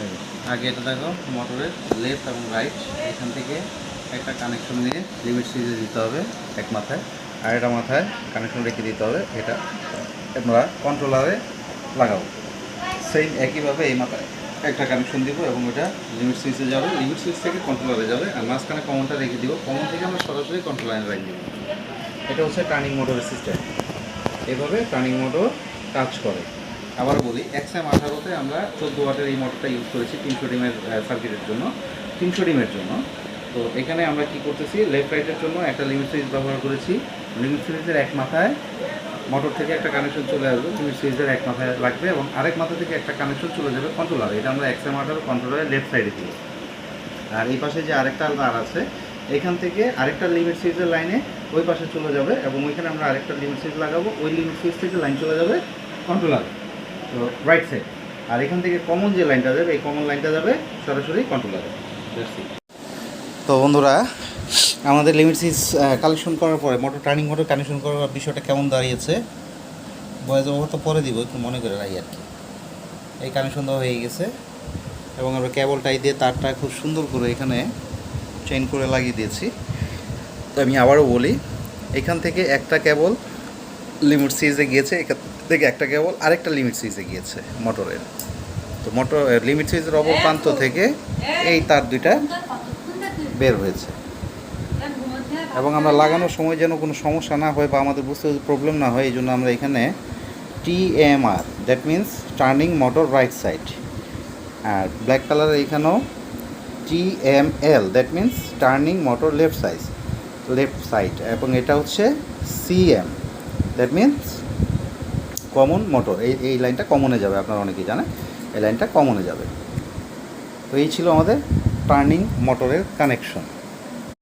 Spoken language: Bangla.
এই আগে এটা দেখো মোটরের লেফট এবং রাইট এখান থেকে একটা কানেকশন নিয়ে লিমিট সুইচে দিতে হবে এক মাথায়, আর এটা মাথায় কানেকশন রেখে দিতে হবে। এটা আমরা কন্ট্রোলারে লাগাবো। সেম একইভাবে এই মাথায় একটা কানেকশন দিব এবং ওটা লিমিট সুইচে যাবে, লিমিট সুইচ থেকে কন্ট্রোলারে যাবে, আর মাঝখানে কমনটা রেখে দিব। কমন থেকে আমরা সরাসরি কন্ট্রোলারে রেখে দিব। এটা হচ্ছে টার্নিং মোটরের সিস্টেম। এভাবে টার্নিং মোটর কাজ করে। আবার বলি, XM18তে আমরা 14 ওয়াটের এই মোটরটা ইউজ করেছি 300 ডিমের সার্কিটের জন্য, 300 ডিমের জন্য। তো এখানে আমরা কি করতেছি, লেফট রাইটের জন্য একটা লিমিট সুইচ ব্যবহার করেছি। লিমিট সুইচের এক মাথায় মোটর থেকে একটা কানেকশন চলে আসবে, লিমিট সুইচের এক মাথায় লাগবে, এবং আরেক মাথা থেকে একটা কানেকশন চলে যাবে কন্ট্রোলারে। এটা আমরা XM18 কন্ট্রোলারের লেফট সাইডে দিই। আর এই পাশে যে আরেকটা তার আছে, এখান থেকে আরেকটা লিমিট সুইচের লাইনে ওই পাশে চলে যাবে, এবং ওইখানে আমরা আরেকটা লিমিট সুইচ লাগাবো। ওই লিমিট সুইচ থেকে লাইন চলে যাবে কন্ট্রোলারে, তো রাইট সাইড। আর এখান থেকে কমন যে লাইনটা যাবে, এই কমন লাইনটা যাবে সরাসরি কন্ট্রোলারে। তো বন্ধুরা, আমাদের লিমিট সুইচ কালেকশন করার পরে মোটর টার্নিং মোটর কানেকশন করার বিষয়টা কেমন দাঁড়িয়েছে বয়স তো পরে দিব, একটু মনে করে রাখি আর কি। এই কানেকশন দেওয়া হয়ে গেছে, এবং আমরা কেবলটাই দিয়ে তারটা খুব সুন্দর করে এখানে চেইন করে লাগিয়ে দিয়েছি। তো আমি আবারও বলি, এখান থেকে একটা কেবল লিমিট সুইচে গিয়েছে, এখান থেকে একটা কেবল আরেকটা লিমিট সুইচে গিয়েছে মোটরের। তো মোটর লিমিট সুইচের অপর প্রান্ত থেকে এই তার দুইটা বের হয়েছে, এবং আমরা লাগানোর সময় যেন কোনো সমস্যা না হয় বা আমাদের বুঝতে প্রবলেম না হয়, এই জন্য আমরা এখানে TMR, that means turning motor right side, আর ব্ল্যাক কালারের এখানেও TML, that means turning motor left side, এবং এটা হচ্ছে CM, that means common motor. এই লাইনটা কমনে যাবে, আপনারা অনেকেই জানেন এই লাইনটা কমনে যাবে। তো এই ছিল আমাদের টার্নিং মোটরের কানেকশন।